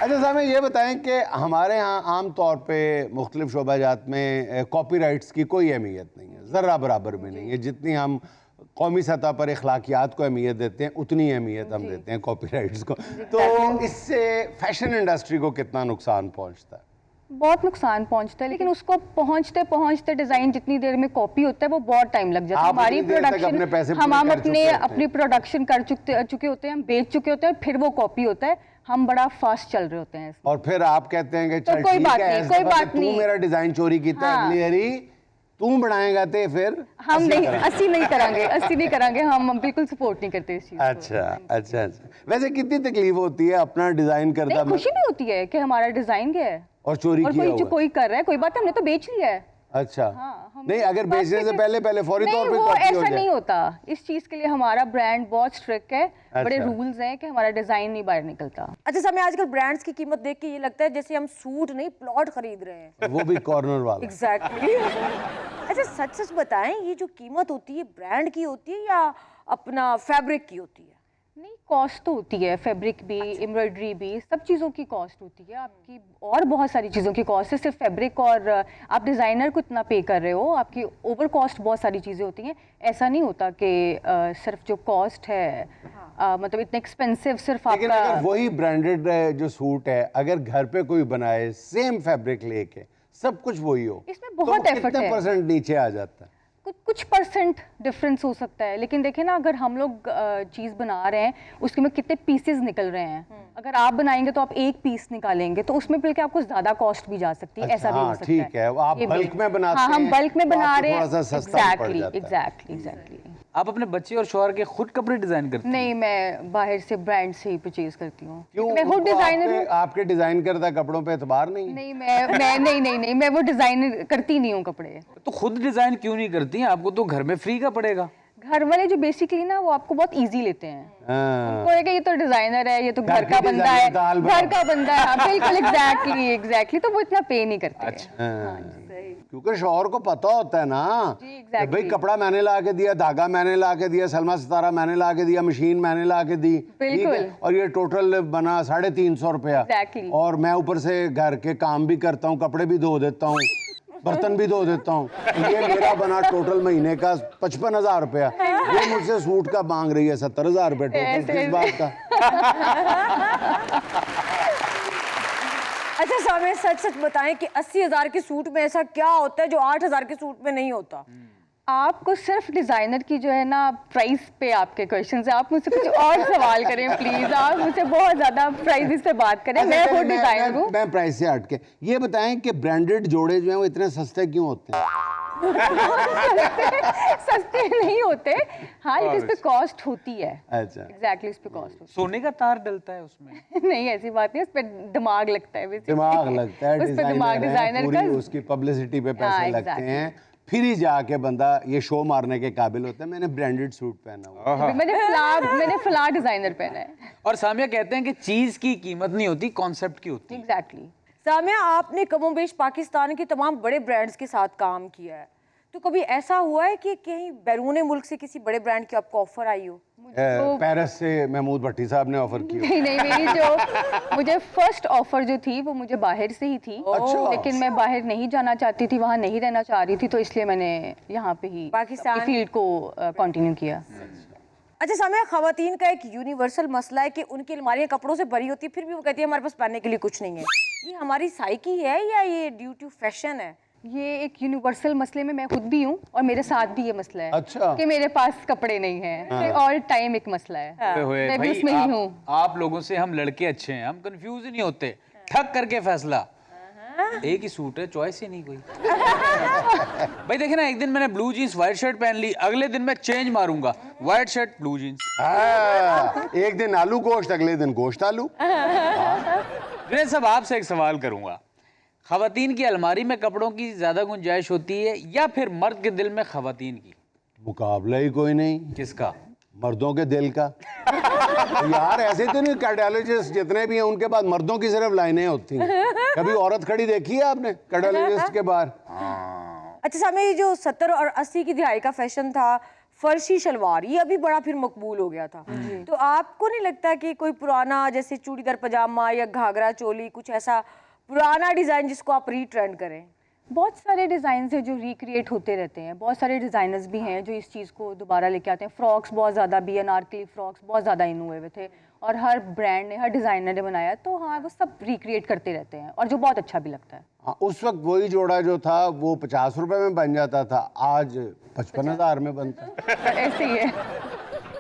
अच्छा साहब ये बताएं कि हमारे यहाँ आम तौर पे मुख्तलिफ शोबाजात में कॉपीराइट्स की कोई अहमियत नहीं है, ज़रा बराबर भी नहीं है। जितनी हम कौमी सतह पर अखलाकियात को अहमियत देते हैं उतनी अहमियत हम देते हैं कॉपीराइट्स को। तो इससे फैशन इंडस्ट्री को कितना नुकसान पहुँचता है? बहुत नुकसान पहुंचता है, लेकिन उसको पहुंचते पहुंचते डिजाइन जितनी देर में कॉपी होता है वो बहुत टाइम लग जाता है। हमारी प्रोडक्शन हम अपनी प्रोडक्शन कर चुके होते हैं, हम बेच चुके होते हैं, फिर वो कॉपी होता है, हम बड़ा फास्ट चल रहे होते हैं और फिर आप कहते हैं कि तो कोई बात नहीं, कोई बात नहीं, तू मेरा डिजाइन चोरी किया है, अगली हरी तू बनाएगा ते फिर हम नहीं, अस्सी नहीं करांगे, हम बिल्कुल सपोर्ट नहीं करते इस चीज को। अच्छा। वैसे कितनी तकलीफ होती है अपना डिजाइन करता? खुशी भी होती है कि हमारा डिजाइन गया है और चोरी किया हुआ कोई कर रहा है, कोई बात, हमने तो बेच लिया है। अच्छा। नहीं, अगर बेचने से पहले फौरी तौर पे वो ऐसा नहीं होता। इस चीज के लिए हमारा ब्रांड बहुत स्ट्रिक्ट है। बड़े रूल्स हैं कि हमारा डिजाइन नहीं बाहर निकलता। अच्छा समय आजकल ब्रांड्स की कीमत देख के ये लगता है जैसे हम सूट नहीं प्लॉट खरीद रहे हैं, वो भी कॉर्नर वाला। एग्जैक्टली। अच्छा सच बताएं, ये जो कीमत होती है ब्रांड की होती है या अपना फैब्रिक की होती है? नहीं, कॉस्ट तो होती है, फैब्रिक भी, एम्ब्रॉयडरी भी, सब चीज़ों की कॉस्ट होती है आपकी, और बहुत सारी चीज़ों की कॉस्ट है। सिर्फ फैब्रिक और आप डिज़ाइनर को इतना पे कर रहे हो, आपकी ओवर कॉस्ट बहुत सारी चीज़ें होती हैं। ऐसा नहीं होता कि सिर्फ जो कॉस्ट है मतलब इतना एक्सपेंसिव सिर्फ लेकिन आपका। अगर वही ब्रांडेड जो सूट है अगर घर पे कोई बनाए सेम फैब्रिक लेके, सब कुछ वही हो, इसमें बहुत एफर्ट है। कितने परसेंट नीचे आ जाता है? कुछ परसेंट डिफरेंस हो सकता है, लेकिन देखें ना, अगर हम लोग चीज़ बना रहे हैं उसके में कितने पीसेस निकल रहे हैं। अगर आप बनाएंगे तो आप एक पीस निकालेंगे तो उसमें बल्कि आपको ज्यादा कॉस्ट भी जा सकती है। अच्छा, ऐसा भी हो सकता है। ठीक है, आप बल्क में बनाते हैं। हम बल्क में बना रहे हैं। एग्जैक्टली। आप अपने बच्चे और शौहर के खुद कपड़े डिजाइन करते हैं? नहीं, मैं बाहर से ब्रांड से ही परचेज करती हूँ। क्यों? मैं खुद डिजाइनर हूँ। आपके डिजाइन करदा कपड़ों पे एतबार नहीं? नहीं, मैं वो डिजाइन करती नहीं हूँ कपड़े। तो खुद डिजाइन क्यों नहीं करती हैं? आपको तो घर में फ्री का पड़ेगा। घर वाले जो बेसिकली ना वो आपको बहुत इजी लेते हैं। उनको है कि ये तो डिजाइनर है, ये तो घर का बंदा है, बिल्कुल एग्जैक्टली, तो वो इतना पे नहीं करते। अच्छा। क्योंकि शौहर को पता होता है ना कि भाई कपड़ा मैंने ला के दिया, धागा मैंने ला के दिया, सलमा सितारा मैंने ला के दिया, मशीन मैंने ला के दी, ठीक है, और ये टोटल बना 350 रुपया, और मैं ऊपर से घर के काम भी करता हूँ, कपड़े भी धो देता हूँ, बर्तन भी धो देता हूँ, ये मेरा बना टोटल महीने का 55,000 रुपया। ये मुझसे सूट का मांग रही है 70,000 रुपया टोटल, किस बात का? अच्छा सामने सच बताएं कि 80,000 के सूट में ऐसा क्या होता है जो 8,000 के सूट में नहीं होता? आपको सिर्फ डिजाइनर की जो है ना प्राइस पे आपके क्वेश्चंस है। आप मुझसे कुछ और सवाल करें प्लीज, आप मुझसे बहुत ज्यादा प्राइस पे बात करें। मैं खुद डिजाइनर हूँ। मैं प्राइस से हट के ये बताएं कि ब्रांडेड जोड़े जो हैं वो इतने सस्ते क्यों होते हैं? सस्ते नहीं होते, हाँ, लेकिन इस पे कॉस्ट होती है। अच्छा, एग्जैक्टली, इस पे कॉस्ट होती है। सोने का तार डलता है उसमें? नहीं, ऐसी बात नहीं, उस पे दिमाग लगता है। दिमाग लगता है, उस पे दिमाग डिजाइनर का, उसकी पब्लिसिटी पे पैसे लगते हैं, फिर ही जाके बंदा ये शो मारने के काबिल होता है। मैंने ब्रांडेड सूट पहना हुआ, मैंने फ्ला डिजाइनर पहना है। और सामिया कहते हैं कि चीज की कीमत नहीं होती, कॉन्सेप्ट की होती है। एग्जैक्टली। सामिया, आपने कमोबेश पाकिस्तान के तमाम बड़े ब्रांड्स के साथ काम किया है, तो कभी ऐसा हुआ है कि कहीं बैरून मुल्क से किसी बड़े ब्रांड की आपको ऑफर आई हो? पेरिस से महमूद भट्टी साहब ने ऑफर की? नहीं, मेरी जो मुझे फर्स्ट ऑफर जो थी वो मुझे बाहर से ही थी। अच्छा। लेकिन मैं बाहर नहीं जाना चाहती थी, वहाँ नहीं रहना चाह रही थी, तो इसलिए मैंने यहाँ पे ही पाकिस्तान फील्ड को कंटिन्यू किया। अच्छा सामिया, खवातीन का एक यूनिवर्सल मसला है कि उनकी अलमारियाँ कपड़ों से भरी होती है, फिर भी वो कहती है हमारे पास पहनने के लिए कुछ नहीं है। ये हमारी साइकी है या ये ड्यू टू फैशन है? ये एक यूनिवर्सल मसले में मैं खुद भी हूँ और मेरे साथ भी ये मसला है। अच्छा। कि मेरे पास कपड़े नहीं हैं। ऑल टाइम एक मसला है। मैं भी उसमें ही हूँ। आप लोगों से हम लड़के अच्छे हैं, हम कंफ्यूज ही नहीं होते, ठग करके फैसला। एक ही सूट है, चॉइस ही नहीं कोई। भाई देखे ना, एक दिन मैंने ब्लू जीन्स व्हाइट शर्ट पहन ली, अगले दिन मैं चेंज मारूंगा, व्हाइट शर्ट ब्लू जीन्स। एक दिन आलू गोश्त, अगले दिन गोश्त आलू। मैं सब आपसे एक सवाल करूंगा, खवातीन की अलमारी में कपड़ों की ज्यादा गुंजाइश होती है या फिर मर्द के दिल में खवातीन की? मुकाबला ही कोई नहीं। किसका? मर्दों के दिल का। यार ऐसे तो नहीं, कार्डियोलॉजिस्ट जितने भी हैं उनके बाद मर्दों की सिर्फ लाइनें होती हैं। कभी औरत खड़ी देखी है आपने कार्डियोलॉजिस्ट के बाहर? अच्छा सामने, ये जो 70 और 80 की दिहाई का फैशन था फर्शी शलवार, ये अभी बड़ा फिर मकबूल हो गया था। तो आपको नहीं लगता कि कोई पुराना जैसे चूड़ीदार पजामा या घाघरा चोली, कुछ ऐसा पुराना डिजाइन जिसको आप रीट्रेंड करें? बहुत सारे डिज़ाइन हैं जो रिक्रिएट होते रहते हैं, बहुत सारे डिज़ाइनर्स भी हैं जो इस चीज़ को दोबारा लेके आते हैं। फ्रॉक्स बहुत ज़्यादा भी, अनारकली फ्रॉक्स बहुत ज़्यादा इन हुए थे और हर ब्रांड ने, हर डिज़ाइनर ने बनाया, तो हाँ वो सब रिक्रिएट करते रहते हैं और जो बहुत अच्छा भी लगता है। हाँ, उस वक्त वही जोड़ा जो था वो 50 रुपए में बन जाता था, आज 55,000 में बनता है। ऐसे ही है।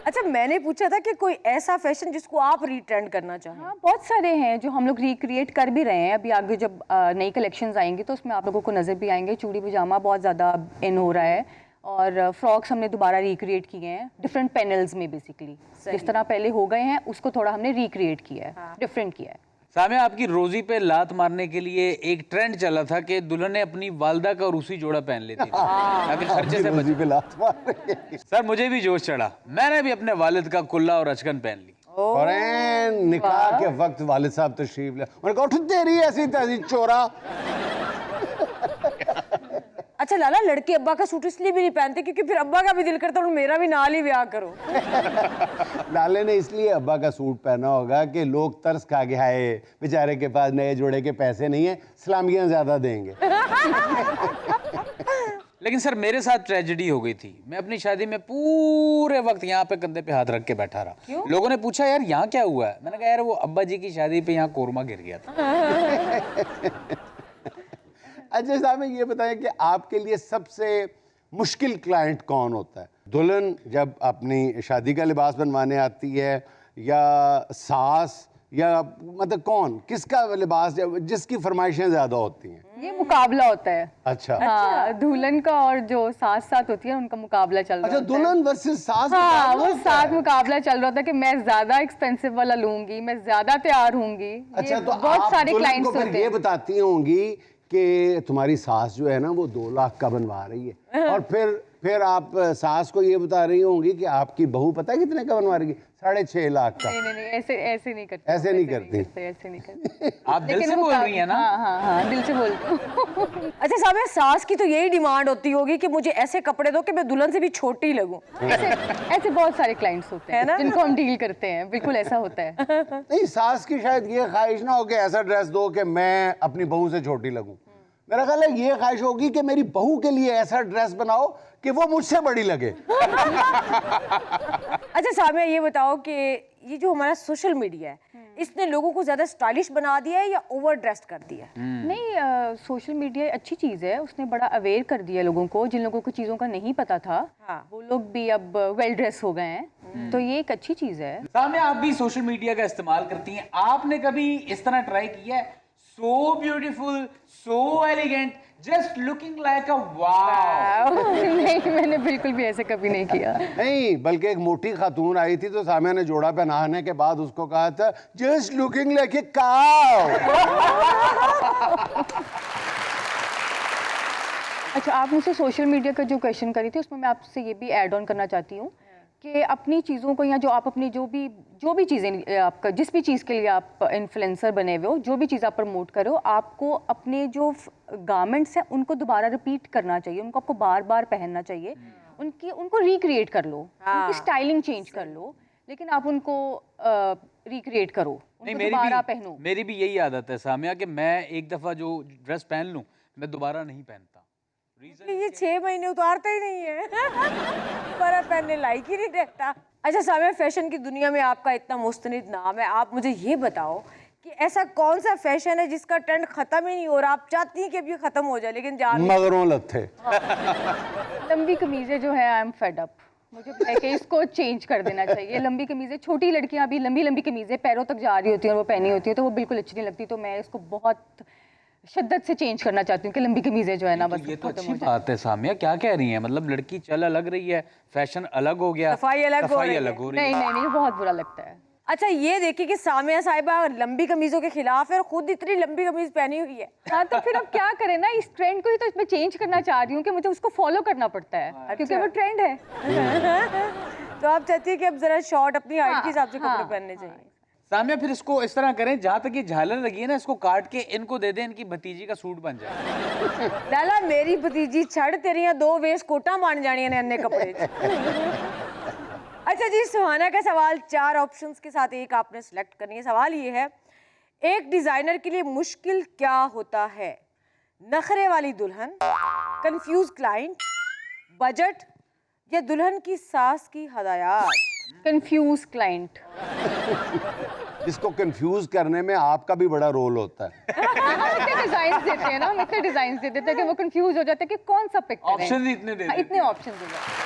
अच्छा, मैंने पूछा था कि कोई ऐसा फैशन जिसको आप रिट्रेंड करना चाहें। हाँ, बहुत सारे हैं जो हम लोग रिक्रिएट कर भी रहे हैं। अभी आगे जब नई कलेक्शंस आएंगी तो उसमें आप लोगों को नज़र भी आएंगे। चूड़ी पजामा बहुत ज़्यादा इन हो रहा है और फ्रॉक्स हमने दोबारा रिक्रिएट किए हैं डिफरेंट पैनल्स में। बेसिकली जिस तरह पहले हो गए हैं उसको थोड़ा हमने रिक्रिएट किया है, डिफरेंट किया है। सामिया, आपकी रोजी पे लात मारने के लिए एक ट्रेंड चला था कि दुल्हन ने अपनी वालदा का रूसी जोड़ा पहन लेती थी ताकि खर्चे से बचे। रोजी पे लात मार रही है। सर मुझे भी जोश चढ़ा, मैंने भी अपने वालिद का कुल्ला और अचकन पहन ली। और निकाह के वक्त वालिद साहब तशरीफ ले, उन्होंने कहा उठ तेरी ऐसी तैसी चोरा। अच्छा लाला, लड़के अब्बा का सूट इसलिए भी नहीं पहनते क्योंकि फिर अब्बा का भी दिल करता है और मेरा भी नाल ही ब्याह करो। लाले ने इसलिए अब्बा का सूट पहना होगा कि लोग तरस खा के आए, बेचारे के पास नए जोड़े के पैसे नहीं है, सलामियां ज्यादा देंगे। लेकिन सर मेरे साथ ट्रेजेडी हो गई थी। मैं अपनी शादी में पूरे वक्त यहाँ पे कंधे पे हाथ रख के बैठा रहा। लोगों ने पूछा यार यहाँ क्या हुआ है, मैंने कहा यार वो अब्बा जी की शादी पे यहाँ कोरमा गिर गया था। अच्छा साहब, ये बताएं कि आपके लिए सबसे मुश्किल क्लाइंट कौन होता है? दुल्हन जब अपनी शादी का लिबास बनवाने आती है, या सास, या मतलब कौन, किसका लिबास जिसकी फरमाइशें ज्यादा होती हैं? ये मुकाबला होता है। अच्छा, हाँ, दुल्हन का और जो सास साथ होती है उनका मुकाबला चल रहा अच्छा, होता है। दुल्हन वर्सेस सास। हाँ, वो साथ मुकाबला चल रहा था कि मैं ज्यादा एक्सपेंसिव वाला लूंगी, मैं ज्यादा तैयार होंगी। अच्छा, तो बहुत आप सारे दुल्हन क्लाइंट्स को फिर होते ये हैं। बताती होंगी कि तुम्हारी सास जो है ना वो 2 लाख का बनवा रही है, और फिर आप सास को ये बता रही होंगी कि आपकी बहू पता है कितने का बनवा रही है? 6.5 लाख का। नहीं, ऐसे नहीं करते। ऐसे नहीं करती। ऐसे नहीं करते। आप दिल लेकिन से वो बोल रही हैं ना? हाँ, दिल से बोलती हूँ। अच्छा साहब, सास की तो यही डिमांड होती होगी कि मुझे ऐसे कपड़े दो कि मैं दुल्हन से भी छोटी लगूं। ऐसे बहुत सारे क्लाइंट्स होते हैं जिनको हम डील करते हैं। बिल्कुल ऐसा होता है। नहीं, सास की शायद ये ख्वाहिश ना हो कि ऐसा ड्रेस दो कि मैं अपनी बहू से छोटी लगूं। मेरा ख्याल है ये ख्वाहिश होगी कि मेरी बहू के लिए ऐसा ड्रेस बनाओ कि वो मुझसे बड़ी लगे। अच्छा सामिया, ये बताओ कि ये जो हमारा सोशल मीडिया है, इसने लोगों को ज्यादा स्टाइलिश बना दिया है या ओवर ड्रेस्ड कर दिया है? नहीं, सोशल मीडिया अच्छी चीज़ है। उसने बड़ा अवेयर कर दिया लोगों को। जिन लोगों को चीज़ों का नहीं पता था, हाँ। वो लोग भी अब वेल ड्रेस हो गए हैं, तो ये एक अच्छी चीज़ है। सामिया, आप भी सोशल मीडिया का इस्तेमाल करती हैं, आपने कभी इस तरह ट्राई किया है? So beautiful, so elegant, just looking like a wow. नहीं, मैंने बिल्कुल भी ऐसे कभी नहीं किया। नहीं, बल्कि एक मोटी खातून आई थी तो सामिया ने जोड़ा पहनाने के बाद उसको कहा था जस्ट लुकिंग लाइक ए काऊ। अच्छा, आप मुझसे सोशल मीडिया का जो क्वेश्चन करी थी उसमें मैं आपसे ये भी ऐड ऑन करना चाहती हूँ कि अपनी चीज़ों को, या जो आप अपनी जो भी चीज़ें आपका जिस भी चीज़ के लिए आप इन्फ्लुएंसर बने हुए हो, जो भी चीज़ आप प्रमोट करो, आपको अपने जो गारमेंट्स हैं उनको दोबारा रिपीट करना चाहिए, उनको आपको बार बार पहनना चाहिए। उनको रिक्रिएट कर लो, उनकी स्टाइलिंग चेंज कर लो, लेकिन आप उनको रिक्रिएट करो, नहीं, उनको दोबारा पहनो। मेरी भी यही आदत है सामिया कि मैं एक दफा जो ड्रेस पहन लूं मैं दोबारा नहीं पहनता। ये 6 महीने उतारता ही नहीं है। पर पहनने लायक ही नहीं रहता। अच्छा सामिया, फैशन की दुनिया में आपका इतना मुस्तनिद नाम है, आप मुझे ये बताओ कि ऐसा कौन सा फैशन है जिसका ट्रेंड खत्म ही नहीं हो रहा, आप चाहती हैं कि अभी खत्म हो जाए लेकिन जान मगरों लत्थे। लंबी कमीजें जो है, आई एम फेड अप। मुझे है कि इसको चेंज कर देना चाहिए। लंबी कमीजें, छोटी लड़कियां भी लंबी कमीजें पैरों तक जा रही होती हैं और वो पहनी होती है तो वो बिल्कुल अच्छी नहीं लगती। तो मैं इसको बहुत शिद्दत से चेंज करना चाहती हूँ कि लंबी कमीजें जो है ना, बस ये तो अच्छी बात है सामिया, क्या कह रही हैं? मतलब लड़की चल अलग रही है, फैशन अलग हो गया, सफाई अलग हो रही है। नहीं, बहुत बुरा लगता है। अच्छा, ये देखिए कि सामिया साहिबा लंबी कमीजों के खिलाफ है और खुद इतनी लंबी कमीज पहनी हुई है। हाँ, तो फिर अब क्या करें ना, इस ट्रेंड को ही तो इसमें चेंज करना चाह रही हूँ कि मुझे उसको फॉलो करना पड़ता है क्योंकि वो ट्रेंड है। तो आप चाहती है कि अब जरा शॉर्ट अपनी हाइट के हिसाब से कपड़े पहनने चाहिए। सामने फिर इसको इस तरह करें, जहां तक ये झालर लगी है ना, इसको काट के इनको दे दें, इनकी भतीजी का सूट बन जाए। लाला मेरी भतीजी छड़ तेरियां 2 वेस्ट कोटा बन जानियां ने अन्ने कपड़े च। अच्छा जी, सुहाना का सवाल 4 ऑप्शंस के साथ एक आपने सिलेक्ट करनी है। सवाल ये है, एक डिजाइनर के लिए मुश्किल क्या होता है? नखरे वाली दुल्हन, कंफ्यूज क्लाइंट, बजट या दुल्हन की सास की हदायत? Confuse client. इसको कंफ्यूज करने में आपका भी बड़ा रोल होता है। हम इतने डिजाइन देते हैं ना, हम इतने डिजाइन दे देते हैं कि वो कंफ्यूज हो जाते हैं कि कौन सा पिक करें। ऑप्शन ही इतने दे हाँ, देते इतने ऑप्शन दे देते हैं।